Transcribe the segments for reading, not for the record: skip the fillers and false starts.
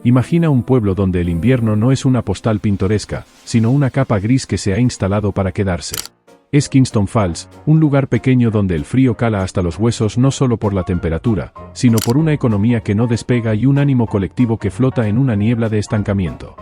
Imagina un pueblo donde el invierno no es una postal pintoresca, sino una capa gris que se ha instalado para quedarse. Es Kingston Falls, un lugar pequeño donde el frío cala hasta los huesos no solo por la temperatura, sino por una economía que no despega y un ánimo colectivo que flota en una niebla de estancamiento.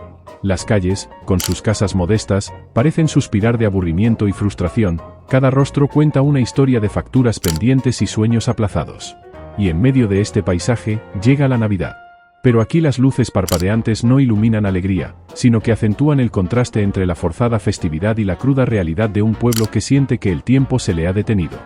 Las calles, con sus casas modestas, parecen suspirar de aburrimiento y frustración, cada rostro cuenta una historia de facturas pendientes y sueños aplazados. Y en medio de este paisaje, llega la Navidad. Pero aquí las luces parpadeantes no iluminan alegría, sino que acentúan el contraste entre la forzada festividad y la cruda realidad de un pueblo que siente que el tiempo se le ha detenido.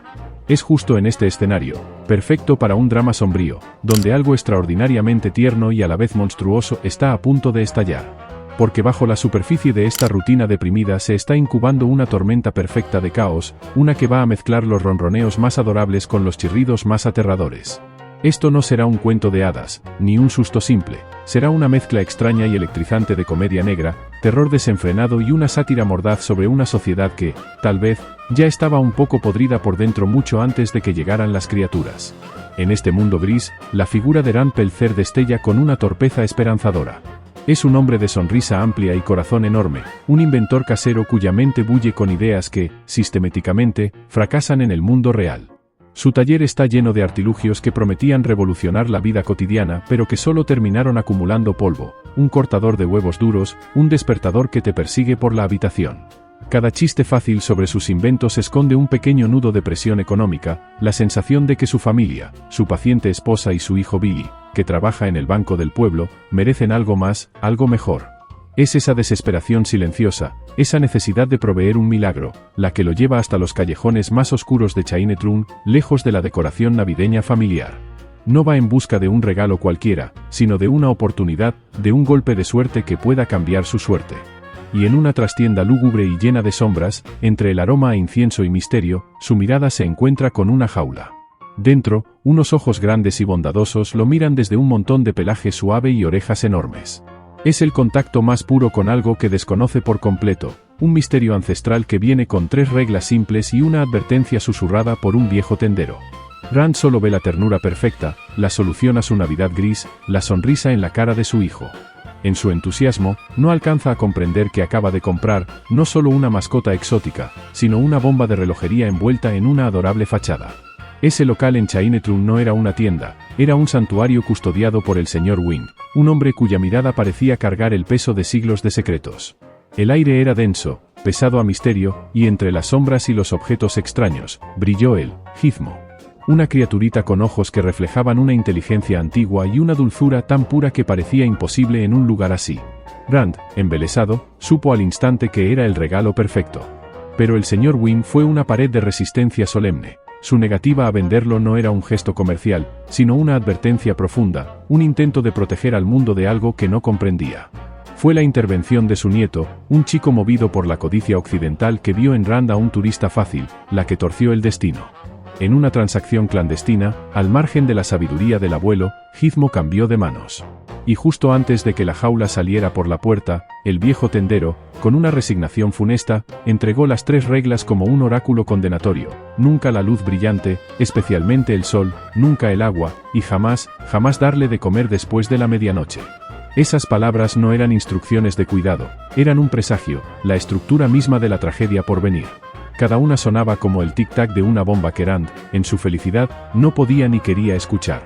Es justo en este escenario, perfecto para un drama sombrío, donde algo extraordinariamente tierno y a la vez monstruoso está a punto de estallar. Porque bajo la superficie de esta rutina deprimida se está incubando una tormenta perfecta de caos, una que va a mezclar los ronroneos más adorables con los chirridos más aterradores. Esto no será un cuento de hadas, ni un susto simple, será una mezcla extraña y electrizante de comedia negra, terror desenfrenado y una sátira mordaz sobre una sociedad que, tal vez, ya estaba un poco podrida por dentro mucho antes de que llegaran las criaturas. En este mundo gris, la figura de Rand Peltzer destella con una torpeza esperanzadora. Es un hombre de sonrisa amplia y corazón enorme, un inventor casero cuya mente bulle con ideas que, sistemáticamente, fracasan en el mundo real. Su taller está lleno de artilugios que prometían revolucionar la vida cotidiana pero que solo terminaron acumulando polvo, un cortador de huevos duros, un despertador que te persigue por la habitación. Cada chiste fácil sobre sus inventos esconde un pequeño nudo de presión económica, la sensación de que su familia, su paciente esposa y su hijo Billy, que trabaja en el banco del pueblo, merecen algo más, algo mejor. Es esa desesperación silenciosa, esa necesidad de proveer un milagro, la que lo lleva hasta los callejones más oscuros de Chinatown, lejos de la decoración navideña familiar. No va en busca de un regalo cualquiera, sino de una oportunidad, de un golpe de suerte que pueda cambiar su suerte. Y en una trastienda lúgubre y llena de sombras, entre el aroma a incienso y misterio, su mirada se encuentra con una jaula. Dentro, unos ojos grandes y bondadosos lo miran desde un montón de pelaje suave y orejas enormes. Es el contacto más puro con algo que desconoce por completo, un misterio ancestral que viene con 3 reglas simples y una advertencia susurrada por un viejo tendero. Rand solo ve la ternura perfecta, la solución a su Navidad gris, la sonrisa en la cara de su hijo. En su entusiasmo, no alcanza a comprender que acaba de comprar, no solo una mascota exótica, sino una bomba de relojería envuelta en una adorable fachada. Ese local en Chinatown no era una tienda, era un santuario custodiado por el Sr. Wing, un hombre cuya mirada parecía cargar el peso de siglos de secretos. El aire era denso, pesado a misterio, y entre las sombras y los objetos extraños, brilló el Gizmo. Una criaturita con ojos que reflejaban una inteligencia antigua y una dulzura tan pura que parecía imposible en un lugar así. Rand, embelesado, supo al instante que era el regalo perfecto. Pero el Sr. Wing fue una pared de resistencia solemne. Su negativa a venderlo no era un gesto comercial, sino una advertencia profunda, un intento de proteger al mundo de algo que no comprendía. Fue la intervención de su nieto, un chico movido por la codicia occidental que vio en Rand a un turista fácil, la que torció el destino. En una transacción clandestina, al margen de la sabiduría del abuelo, Gizmo cambió de manos. Y justo antes de que la jaula saliera por la puerta, el viejo tendero, con una resignación funesta, entregó las 3 reglas como un oráculo condenatorio: nunca la luz brillante, especialmente el sol, nunca el agua, y jamás, jamás darle de comer después de la medianoche. Esas palabras no eran instrucciones de cuidado, eran un presagio, la estructura misma de la tragedia por venir. Cada una sonaba como el tic-tac de una bomba que Rand, en su felicidad, no podía ni quería escuchar.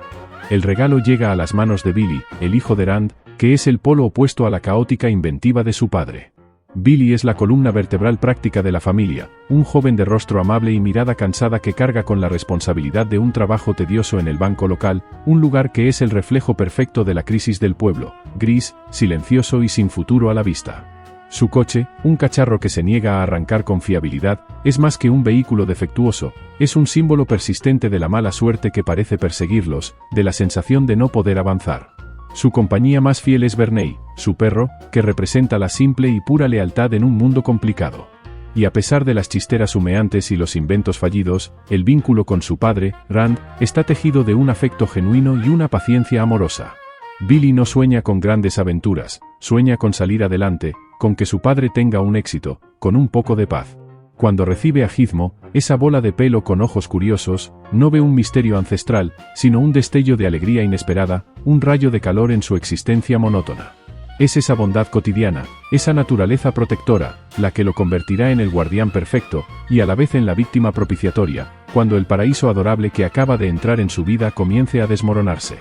El regalo llega a las manos de Billy, el hijo de Rand, que es el polo opuesto a la caótica inventiva de su padre. Billy es la columna vertebral práctica de la familia, un joven de rostro amable y mirada cansada que carga con la responsabilidad de un trabajo tedioso en el banco local, un lugar que es el reflejo perfecto de la crisis del pueblo, gris, silencioso y sin futuro a la vista. Su coche, un cacharro que se niega a arrancar con fiabilidad, es más que un vehículo defectuoso, es un símbolo persistente de la mala suerte que parece perseguirlos, de la sensación de no poder avanzar. Su compañía más fiel es Bernie, su perro, que representa la simple y pura lealtad en un mundo complicado. Y a pesar de las chisteras humeantes y los inventos fallidos, el vínculo con su padre, Rand, está tejido de un afecto genuino y una paciencia amorosa. Billy no sueña con grandes aventuras, sueña con salir adelante, con que su padre tenga un éxito, con un poco de paz. Cuando recibe a Gizmo, esa bola de pelo con ojos curiosos, no ve un misterio ancestral, sino un destello de alegría inesperada, un rayo de calor en su existencia monótona. Es esa bondad cotidiana, esa naturaleza protectora, la que lo convertirá en el guardián perfecto, y a la vez en la víctima propiciatoria, cuando el paraíso adorable que acaba de entrar en su vida comience a desmoronarse.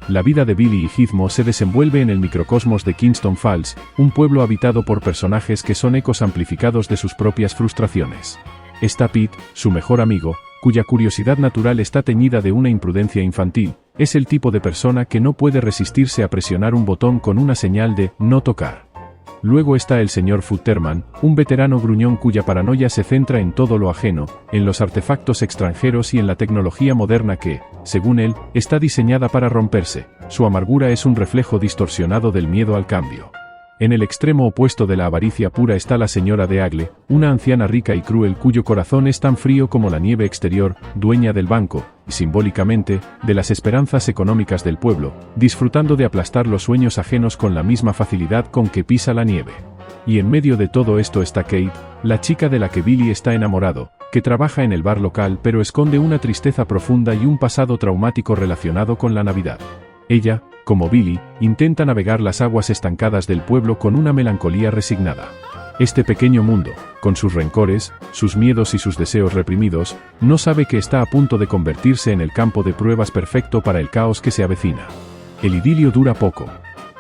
La vida de Billy y Gizmo se desenvuelve en el microcosmos de Kingston Falls, un pueblo habitado por personajes que son ecos amplificados de sus propias frustraciones. Está Pete, su mejor amigo, cuya curiosidad natural está teñida de una imprudencia infantil. Es el tipo de persona que no puede resistirse a presionar un botón con una señal de no tocar. Luego está el señor Futterman, un veterano gruñón cuya paranoia se centra en todo lo ajeno, en los artefactos extranjeros y en la tecnología moderna que, según él, está diseñada para romperse. Su amargura es un reflejo distorsionado del miedo al cambio. En el extremo opuesto de la avaricia pura está la señora de Agle, una anciana rica y cruel cuyo corazón es tan frío como la nieve exterior, dueña del banco, y simbólicamente, de las esperanzas económicas del pueblo, disfrutando de aplastar los sueños ajenos con la misma facilidad con que pisa la nieve. Y en medio de todo esto está Kate, la chica de la que Billy está enamorado, que trabaja en el bar local pero esconde una tristeza profunda y un pasado traumático relacionado con la Navidad. Ella, como Billy, intenta navegar las aguas estancadas del pueblo con una melancolía resignada. Este pequeño mundo, con sus rencores, sus miedos y sus deseos reprimidos, no sabe que está a punto de convertirse en el campo de pruebas perfecto para el caos que se avecina. El idilio dura poco.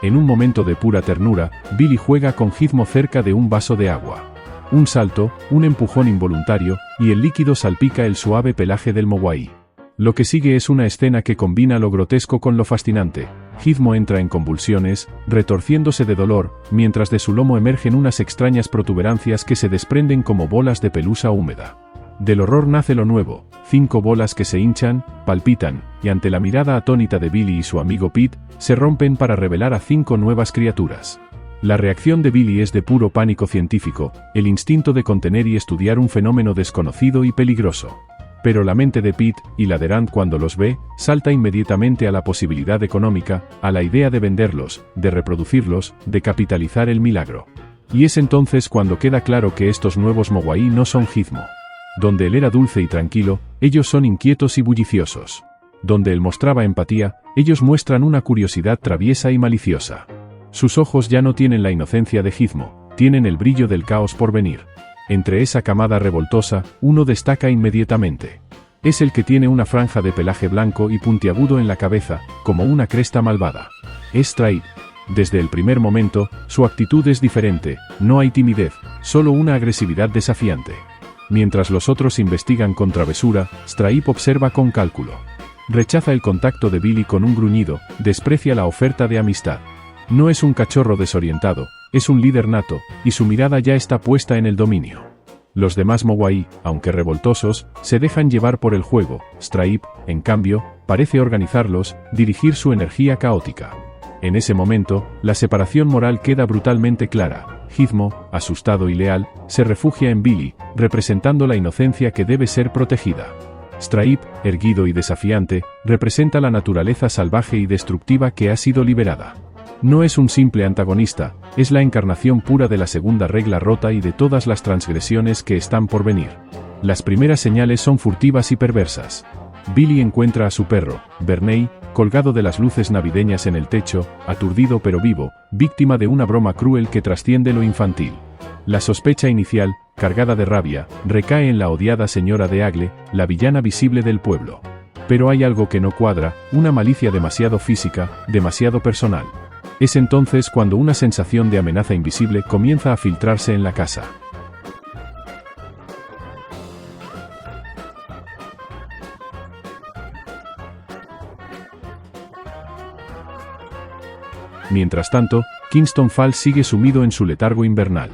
En un momento de pura ternura, Billy juega con Gizmo cerca de un vaso de agua. Un salto, un empujón involuntario, y el líquido salpica el suave pelaje del mogwai. Lo que sigue es una escena que combina lo grotesco con lo fascinante. Gizmo entra en convulsiones, retorciéndose de dolor, mientras de su lomo emergen unas extrañas protuberancias que se desprenden como bolas de pelusa húmeda. Del horror nace lo nuevo, 5 bolas que se hinchan, palpitan, y ante la mirada atónita de Billy y su amigo Pete, se rompen para revelar a 5 nuevas criaturas. La reacción de Billy es de puro pánico científico, el instinto de contener y estudiar un fenómeno desconocido y peligroso. Pero la mente de Pete, y la de Rand cuando los ve, salta inmediatamente a la posibilidad económica, a la idea de venderlos, de reproducirlos, de capitalizar el milagro. Y es entonces cuando queda claro que estos nuevos mogwai no son Gizmo. Donde él era dulce y tranquilo, ellos son inquietos y bulliciosos. Donde él mostraba empatía, ellos muestran una curiosidad traviesa y maliciosa. Sus ojos ya no tienen la inocencia de Gizmo, tienen el brillo del caos por venir. Entre esa camada revoltosa, uno destaca inmediatamente. Es el que tiene una franja de pelaje blanco y puntiagudo en la cabeza, como una cresta malvada. Es Stripe. Desde el primer momento, su actitud es diferente, no hay timidez, solo una agresividad desafiante. Mientras los otros investigan con travesura, Stripe observa con cálculo. Rechaza el contacto de Billy con un gruñido, desprecia la oferta de amistad. No es un cachorro desorientado, es un líder nato, y su mirada ya está puesta en el dominio. Los demás mogwai, aunque revoltosos, se dejan llevar por el juego. Stripe, en cambio, parece organizarlos, dirigir su energía caótica. En ese momento, la separación moral queda brutalmente clara. Gizmo, asustado y leal, se refugia en Billy, representando la inocencia que debe ser protegida. Stripe, erguido y desafiante, representa la naturaleza salvaje y destructiva que ha sido liberada. No es un simple antagonista, es la encarnación pura de la segunda regla rota y de todas las transgresiones que están por venir. Las primeras señales son furtivas y perversas. Billy encuentra a su perro, Bernie, colgado de las luces navideñas en el techo, aturdido pero vivo, víctima de una broma cruel que trasciende lo infantil. La sospecha inicial, cargada de rabia, recae en la odiada señora de Agle, la villana visible del pueblo. Pero hay algo que no cuadra, una malicia demasiado física, demasiado personal. Es entonces cuando una sensación de amenaza invisible comienza a filtrarse en la casa. Mientras tanto, Kingston Falls sigue sumido en su letargo invernal.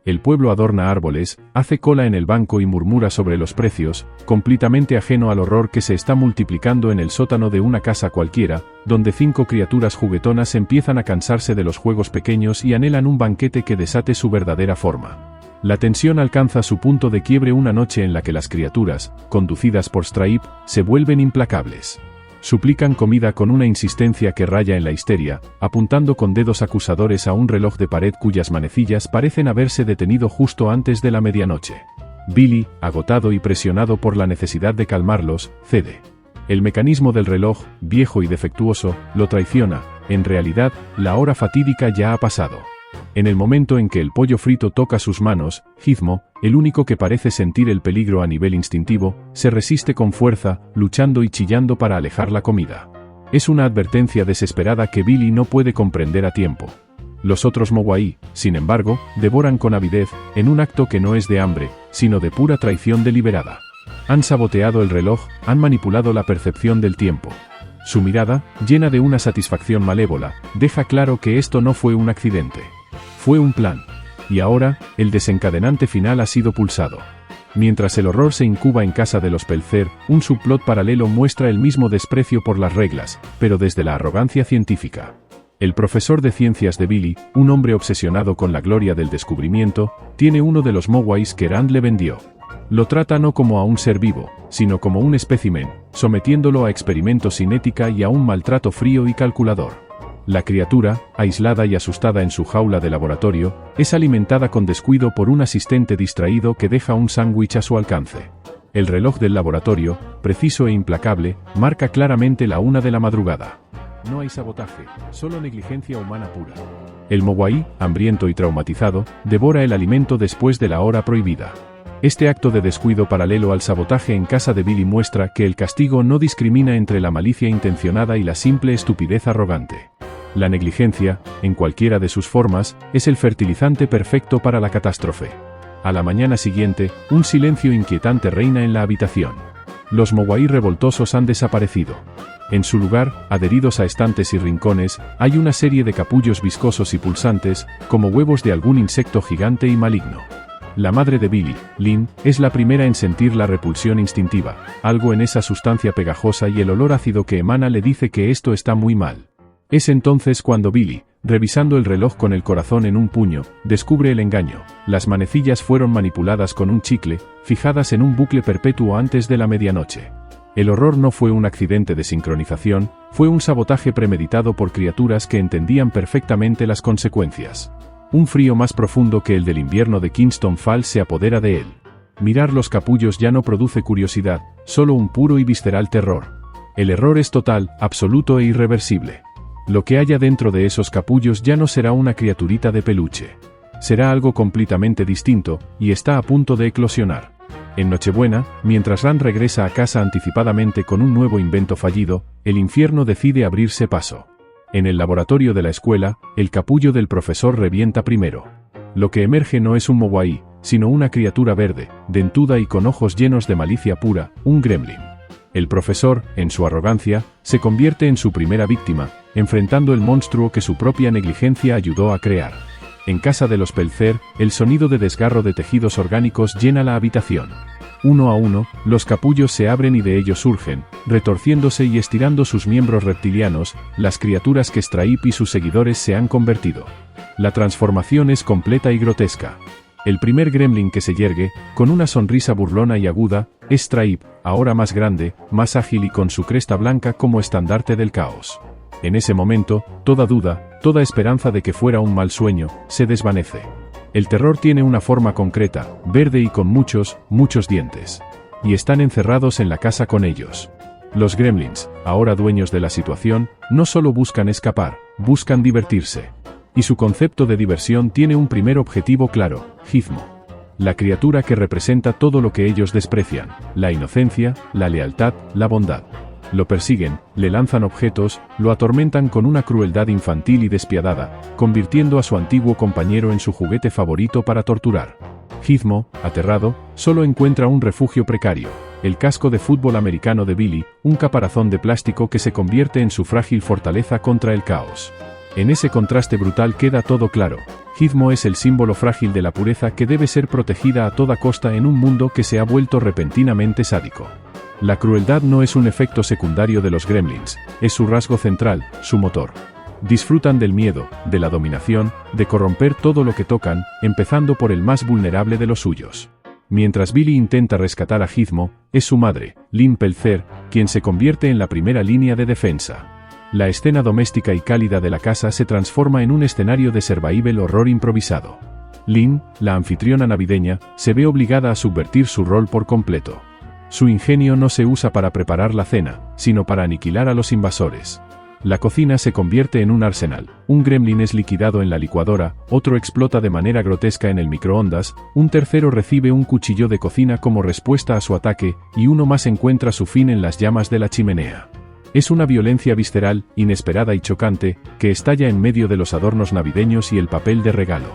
El pueblo adorna árboles, hace cola en el banco y murmura sobre los precios, completamente ajeno al horror que se está multiplicando en el sótano de una casa cualquiera, donde 5 criaturas juguetonas empiezan a cansarse de los juegos pequeños y anhelan un banquete que desate su verdadera forma. La tensión alcanza su punto de quiebre una noche en la que las criaturas, conducidas por Stripe, se vuelven implacables. Suplican comida con una insistencia que raya en la histeria, apuntando con dedos acusadores a un reloj de pared cuyas manecillas parecen haberse detenido justo antes de la medianoche. Billy, agotado y presionado por la necesidad de calmarlos, cede. El mecanismo del reloj, viejo y defectuoso, lo traiciona. En realidad, la hora fatídica ya ha pasado. En el momento en que el pollo frito toca sus manos, Gizmo, el único que parece sentir el peligro a nivel instintivo, se resiste con fuerza, luchando y chillando para alejar la comida. Es una advertencia desesperada que Billy no puede comprender a tiempo. Los otros Mogwai, sin embargo, devoran con avidez, en un acto que no es de hambre, sino de pura traición deliberada. Han saboteado el reloj, han manipulado la percepción del tiempo. Su mirada, llena de una satisfacción malévola, deja claro que esto no fue un accidente. Fue un plan. Y ahora, el desencadenante final ha sido pulsado. Mientras el horror se incuba en casa de los Pelzer, un subplot paralelo muestra el mismo desprecio por las reglas, pero desde la arrogancia científica. El profesor de ciencias de Billy, un hombre obsesionado con la gloria del descubrimiento, tiene uno de los Mogwais que Rand le vendió. Lo trata no como a un ser vivo, sino como un espécimen, sometiéndolo a experimentos sin ética y a un maltrato frío y calculador. La criatura, aislada y asustada en su jaula de laboratorio, es alimentada con descuido por un asistente distraído que deja un sándwich a su alcance. El reloj del laboratorio, preciso e implacable, marca claramente la 1 de la madrugada. No hay sabotaje, solo negligencia humana pura. El Mogwai, hambriento y traumatizado, devora el alimento después de la hora prohibida. Este acto de descuido paralelo al sabotaje en casa de Billy muestra que el castigo no discrimina entre la malicia intencionada y la simple estupidez arrogante. La negligencia, en cualquiera de sus formas, es el fertilizante perfecto para la catástrofe. A la mañana siguiente, un silencio inquietante reina en la habitación. Los Mogwai revoltosos han desaparecido. En su lugar, adheridos a estantes y rincones, hay una serie de capullos viscosos y pulsantes, como huevos de algún insecto gigante y maligno. La madre de Billy, Lynn, es la primera en sentir la repulsión instintiva. Algo en esa sustancia pegajosa y el olor ácido que emana le dice que esto está muy mal. Es entonces cuando Billy, revisando el reloj con el corazón en un puño, descubre el engaño. Las manecillas fueron manipuladas con un chicle, fijadas en un bucle perpetuo antes de la medianoche. El horror no fue un accidente de sincronización, fue un sabotaje premeditado por criaturas que entendían perfectamente las consecuencias. Un frío más profundo que el del invierno de Kingston Falls se apodera de él. Mirar los capullos ya no produce curiosidad, solo un puro y visceral terror. El error es total, absoluto e irreversible. Lo que haya dentro de esos capullos ya no será una criaturita de peluche. Será algo completamente distinto, y está a punto de eclosionar. En Nochebuena, mientras Rand regresa a casa anticipadamente con un nuevo invento fallido, el infierno decide abrirse paso. En el laboratorio de la escuela, el capullo del profesor revienta primero. Lo que emerge no es un Mogwai, sino una criatura verde, dentuda y con ojos llenos de malicia pura, un gremlin. El profesor, en su arrogancia, se convierte en su primera víctima, enfrentando el monstruo que su propia negligencia ayudó a crear. En casa de los Pelzer, el sonido de desgarro de tejidos orgánicos llena la habitación. Uno a uno, los capullos se abren y de ellos surgen, retorciéndose y estirando sus miembros reptilianos, las criaturas que Stripe y sus seguidores se han convertido. La transformación es completa y grotesca. El primer gremlin que se yergue, con una sonrisa burlona y aguda, es Stripe, ahora más grande, más ágil y con su cresta blanca como estandarte del caos. En ese momento, toda duda, toda esperanza de que fuera un mal sueño, se desvanece. El terror tiene una forma concreta, verde y con muchos, muchos dientes. Y están encerrados en la casa con ellos. Los gremlins, ahora dueños de la situación, no solo buscan escapar, buscan divertirse. Y su concepto de diversión tiene un primer objetivo claro, Gizmo. La criatura que representa todo lo que ellos desprecian, la inocencia, la lealtad, la bondad. Lo persiguen, le lanzan objetos, lo atormentan con una crueldad infantil y despiadada, convirtiendo a su antiguo compañero en su juguete favorito para torturar. Gizmo, aterrado, solo encuentra un refugio precario, el casco de fútbol americano de Billy, un caparazón de plástico que se convierte en su frágil fortaleza contra el caos. En ese contraste brutal queda todo claro. Gizmo es el símbolo frágil de la pureza que debe ser protegida a toda costa en un mundo que se ha vuelto repentinamente sádico. La crueldad no es un efecto secundario de los gremlins, es su rasgo central, su motor. Disfrutan del miedo, de la dominación, de corromper todo lo que tocan, empezando por el más vulnerable de los suyos. Mientras Billy intenta rescatar a Gizmo, es su madre, Lynn Pelzer, quien se convierte en la primera línea de defensa. La escena doméstica y cálida de la casa se transforma en un escenario de survival horror improvisado. Lynn, la anfitriona navideña, se ve obligada a subvertir su rol por completo. Su ingenio no se usa para preparar la cena, sino para aniquilar a los invasores. La cocina se convierte en un arsenal, un gremlin es liquidado en la licuadora, otro explota de manera grotesca en el microondas, un tercero recibe un cuchillo de cocina como respuesta a su ataque, y uno más encuentra su fin en las llamas de la chimenea. Es una violencia visceral, inesperada y chocante, que estalla en medio de los adornos navideños y el papel de regalo.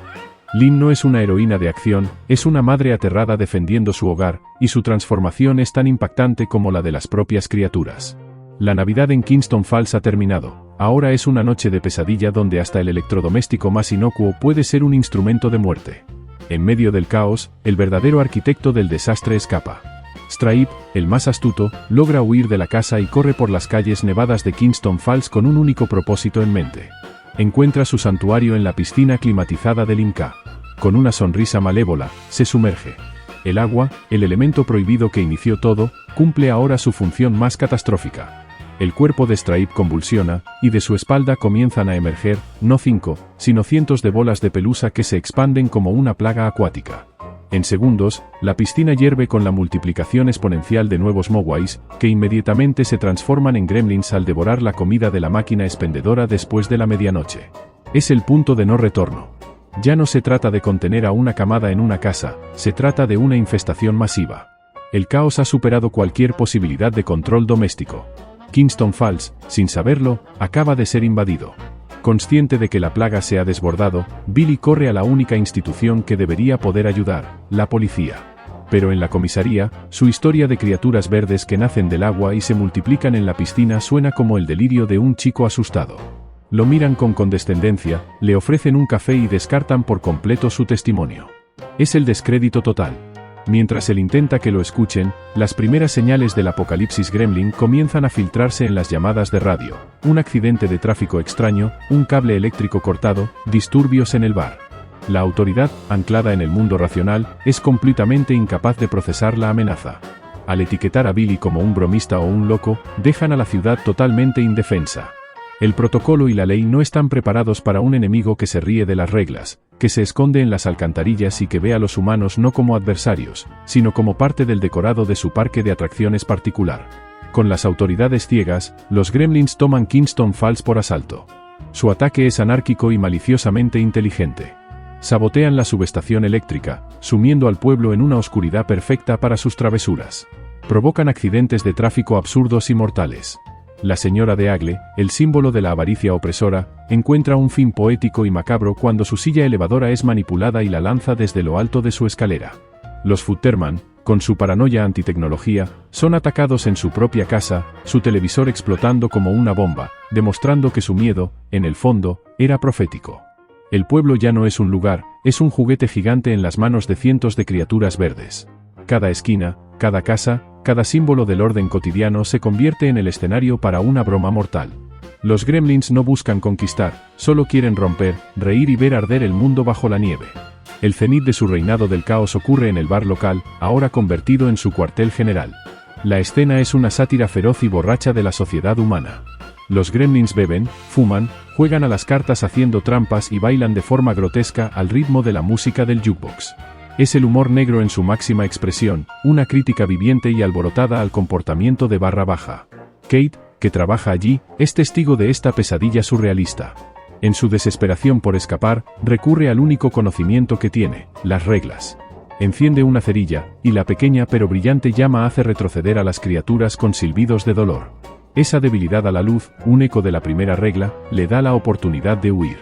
Lynn no es una heroína de acción, es una madre aterrada defendiendo su hogar, y su transformación es tan impactante como la de las propias criaturas. La Navidad en Kingston Falls ha terminado, ahora es una noche de pesadilla donde hasta el electrodoméstico más inocuo puede ser un instrumento de muerte. En medio del caos, el verdadero arquitecto del desastre escapa. Stripe, el más astuto, logra huir de la casa y corre por las calles nevadas de Kingston Falls con un único propósito en mente. Encuentra su santuario en la piscina climatizada del Inca. Con una sonrisa malévola, se sumerge. El agua, el elemento prohibido que inició todo, cumple ahora su función más catastrófica. El cuerpo de Stripe convulsiona, y de su espalda comienzan a emerger, no 5, sino cientos de bolas de pelusa que se expanden como una plaga acuática. En segundos, la piscina hierve con la multiplicación exponencial de nuevos Mogwais, que inmediatamente se transforman en gremlins al devorar la comida de la máquina expendedora después de la medianoche. Es el punto de no retorno. Ya no se trata de contener a una camada en una casa, se trata de una infestación masiva. El caos ha superado cualquier posibilidad de control doméstico. Kingston Falls, sin saberlo, acaba de ser invadido. Consciente de que la plaga se ha desbordado, Billy corre a la única institución que debería poder ayudar, la policía. Pero en la comisaría, su historia de criaturas verdes que nacen del agua y se multiplican en la piscina suena como el delirio de un chico asustado. Lo miran con condescendencia, le ofrecen un café y descartan por completo su testimonio. Es el descrédito total. Mientras él intenta que lo escuchen, las primeras señales del apocalipsis gremlin comienzan a filtrarse en las llamadas de radio. Un accidente de tráfico extraño, un cable eléctrico cortado, disturbios en el bar. La autoridad, anclada en el mundo racional, es completamente incapaz de procesar la amenaza. Al etiquetar a Billy como un bromista o un loco, dejan a la ciudad totalmente indefensa. El protocolo y la ley no están preparados para un enemigo que se ríe de las reglas, que se esconde en las alcantarillas y que ve a los humanos no como adversarios, sino como parte del decorado de su parque de atracciones particular. Con las autoridades ciegas, los gremlins toman Kingston Falls por asalto. Su ataque es anárquico y maliciosamente inteligente. Sabotean la subestación eléctrica, sumiendo al pueblo en una oscuridad perfecta para sus travesuras. Provocan accidentes de tráfico absurdos y mortales. La señora de Agle, el símbolo de la avaricia opresora, encuentra un fin poético y macabro cuando su silla elevadora es manipulada y la lanza desde lo alto de su escalera. Los Futterman, con su paranoia antitecnología, son atacados en su propia casa, su televisor explotando como una bomba, demostrando que su miedo, en el fondo, era profético. El pueblo ya no es un lugar, es un juguete gigante en las manos de cientos de criaturas verdes. Cada esquina, cada casa, cada símbolo del orden cotidiano se convierte en el escenario para una broma mortal. Los gremlins no buscan conquistar, solo quieren romper, reír y ver arder el mundo bajo la nieve. El cenit de su reinado del caos ocurre en el bar local, ahora convertido en su cuartel general. La escena es una sátira feroz y borracha de la sociedad humana. Los gremlins beben, fuman, juegan a las cartas haciendo trampas y bailan de forma grotesca al ritmo de la música del jukebox. Es el humor negro en su máxima expresión, una crítica viviente y alborotada al comportamiento de barra baja. Kate, que trabaja allí, es testigo de esta pesadilla surrealista. En su desesperación por escapar, recurre al único conocimiento que tiene, las reglas. Enciende una cerilla, y la pequeña pero brillante llama hace retroceder a las criaturas con silbidos de dolor. Esa debilidad a la luz, un eco de la primera regla, le da la oportunidad de huir.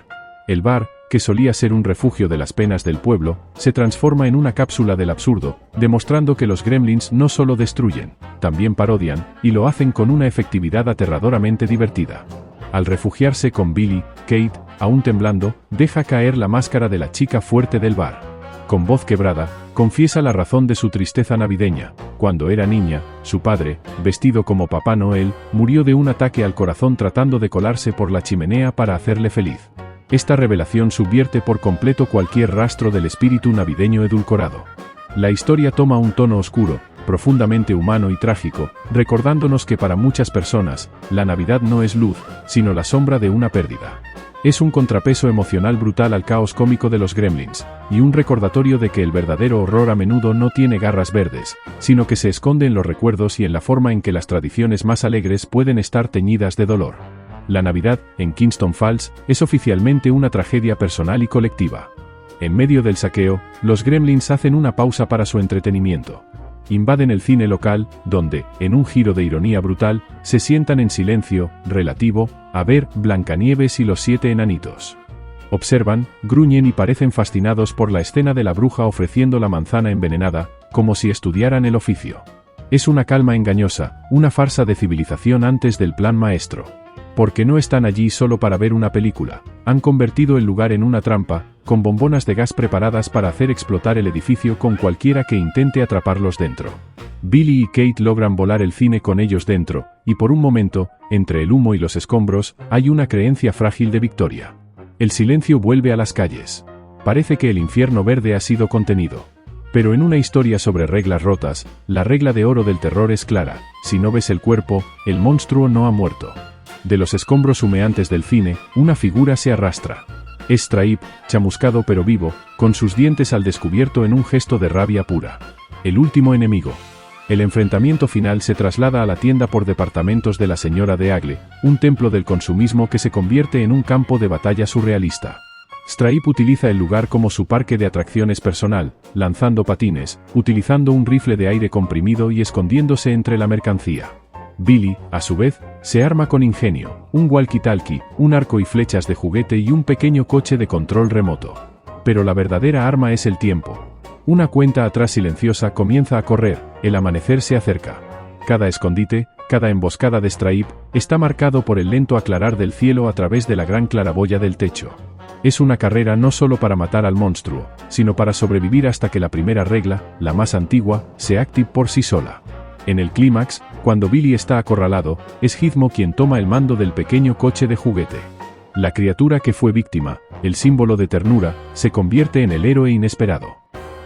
El bar, que solía ser un refugio de las penas del pueblo, se transforma en una cápsula del absurdo, demostrando que los gremlins no solo destruyen, también parodian, y lo hacen con una efectividad aterradoramente divertida. Al refugiarse con Billy, Kate, aún temblando, deja caer la máscara de la chica fuerte del bar. Con voz quebrada, confiesa la razón de su tristeza navideña. Cuando era niña, su padre, vestido como Papá Noel, murió de un ataque al corazón tratando de colarse por la chimenea para hacerle feliz. Esta revelación subvierte por completo cualquier rastro del espíritu navideño edulcorado. La historia toma un tono oscuro, profundamente humano y trágico, recordándonos que para muchas personas, la Navidad no es luz, sino la sombra de una pérdida. Es un contrapeso emocional brutal al caos cómico de los Gremlins, y un recordatorio de que el verdadero horror a menudo no tiene garras verdes, sino que se esconde en los recuerdos y en la forma en que las tradiciones más alegres pueden estar teñidas de dolor. La Navidad, en Kingston Falls, es oficialmente una tragedia personal y colectiva. En medio del saqueo, los Gremlins hacen una pausa para su entretenimiento. Invaden el cine local, donde, en un giro de ironía brutal, se sientan en silencio, relativo, a ver Blancanieves y los 7 enanitos. Observan, gruñen y parecen fascinados por la escena de la bruja ofreciendo la manzana envenenada, como si estudiaran el oficio. Es una calma engañosa, una farsa de civilización antes del plan maestro. Porque no están allí solo para ver una película, han convertido el lugar en una trampa, con bombonas de gas preparadas para hacer explotar el edificio con cualquiera que intente atraparlos dentro. Billy y Kate logran volar el cine con ellos dentro, y por un momento, entre el humo y los escombros, hay una creencia frágil de victoria. El silencio vuelve a las calles. Parece que el infierno verde ha sido contenido. Pero en una historia sobre reglas rotas, la regla de oro del terror es clara: si no ves el cuerpo, el monstruo no ha muerto. De los escombros humeantes del cine, una figura se arrastra. Es Stripe, chamuscado pero vivo, con sus dientes al descubierto en un gesto de rabia pura. El último enemigo. El enfrentamiento final se traslada a la tienda por departamentos de la señora de Agle, un templo del consumismo que se convierte en un campo de batalla surrealista. Stripe utiliza el lugar como su parque de atracciones personal, lanzando patines, utilizando un rifle de aire comprimido y escondiéndose entre la mercancía. Billy, a su vez, se arma con ingenio, un walkie-talkie, un arco y flechas de juguete y un pequeño coche de control remoto. Pero la verdadera arma es el tiempo. Una cuenta atrás silenciosa comienza a correr, el amanecer se acerca. Cada escondite, cada emboscada de Stripe, está marcado por el lento aclarar del cielo a través de la gran claraboya del techo. Es una carrera no solo para matar al monstruo, sino para sobrevivir hasta que la primera regla, la más antigua, se active por sí sola. En el clímax, cuando Billy está acorralado, es Gizmo quien toma el mando del pequeño coche de juguete. La criatura que fue víctima, el símbolo de ternura, se convierte en el héroe inesperado.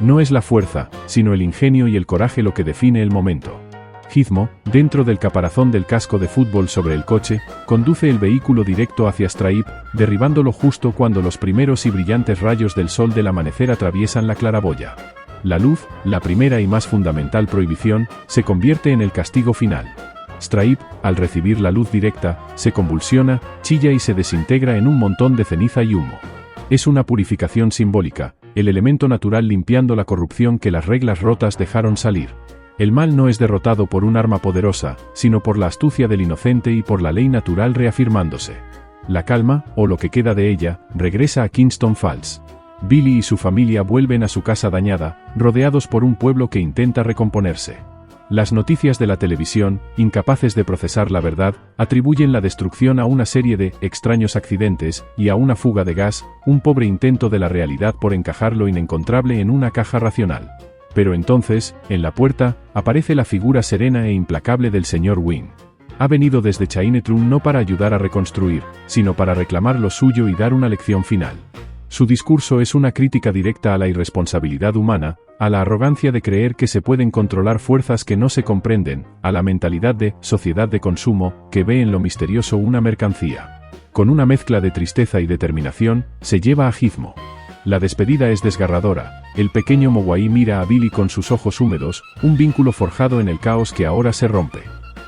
No es la fuerza, sino el ingenio y el coraje lo que define el momento. Gizmo, dentro del caparazón del casco de fútbol sobre el coche, conduce el vehículo directo hacia Stripe, derribándolo justo cuando los primeros y brillantes rayos del sol del amanecer atraviesan la claraboya. La luz, la primera y más fundamental prohibición, se convierte en el castigo final. Stripe, al recibir la luz directa, se convulsiona, chilla y se desintegra en un montón de ceniza y humo. Es una purificación simbólica, el elemento natural limpiando la corrupción que las reglas rotas dejaron salir. El mal no es derrotado por un arma poderosa, sino por la astucia del inocente y por la ley natural reafirmándose. La calma, o lo que queda de ella, regresa a Kingston Falls. Billy y su familia vuelven a su casa dañada, rodeados por un pueblo que intenta recomponerse. Las noticias de la televisión, incapaces de procesar la verdad, atribuyen la destrucción a una serie de extraños accidentes y a una fuga de gas, un pobre intento de la realidad por encajar lo inencontrable en una caja racional. Pero entonces, en la puerta, aparece la figura serena e implacable del señor Wynn. Ha venido desde Chinatown no para ayudar a reconstruir, sino para reclamar lo suyo y dar una lección final. Su discurso es una crítica directa a la irresponsabilidad humana, a la arrogancia de creer que se pueden controlar fuerzas que no se comprenden, a la mentalidad de sociedad de consumo, que ve en lo misterioso una mercancía. Con una mezcla de tristeza y determinación, se lleva a Gizmo. La despedida es desgarradora. El pequeño Mogwai mira a Billy con sus ojos húmedos, un vínculo forjado en el caos que ahora se rompe.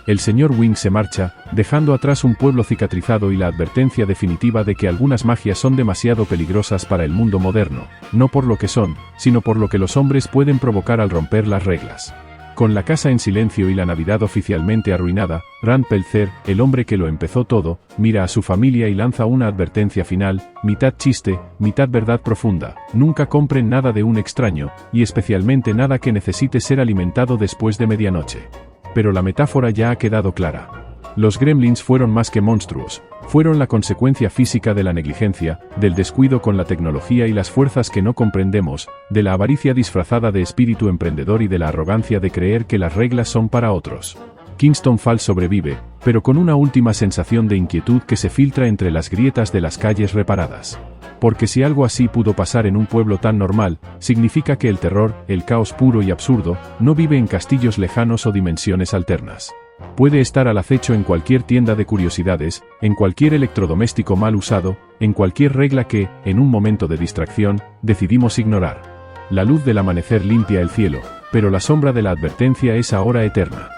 El señor Wynn se marcha, dejando atrás un pueblo cicatrizado y la advertencia definitiva de que algunas magias son demasiado peligrosas para el mundo moderno, no por lo que son, sino por lo que los hombres pueden provocar al romper las reglas. Con la casa en silencio y la Navidad oficialmente arruinada, Rand Peltzer, el hombre que lo empezó todo, mira a su familia y lanza una advertencia final, mitad chiste, mitad verdad profunda: nunca compren nada de un extraño, y especialmente nada que necesite ser alimentado después de medianoche. Pero la metáfora ya ha quedado clara. Los Gremlins fueron más que monstruos, fueron la consecuencia física de la negligencia, del descuido con la tecnología y las fuerzas que no comprendemos, de la avaricia disfrazada de espíritu emprendedor y de la arrogancia de creer que las reglas son para otros. Kingston Falls sobrevive, pero con una última sensación de inquietud que se filtra entre las grietas de las calles reparadas. Porque si algo así pudo pasar en un pueblo tan normal, significa que el terror, el caos puro y absurdo, no vive en castillos lejanos o dimensiones alternas. Puede estar al acecho en cualquier tienda de curiosidades, en cualquier electrodoméstico mal usado, en cualquier regla que, en un momento de distracción, decidimos ignorar. La luz del amanecer limpia el cielo, pero la sombra de la advertencia es ahora eterna.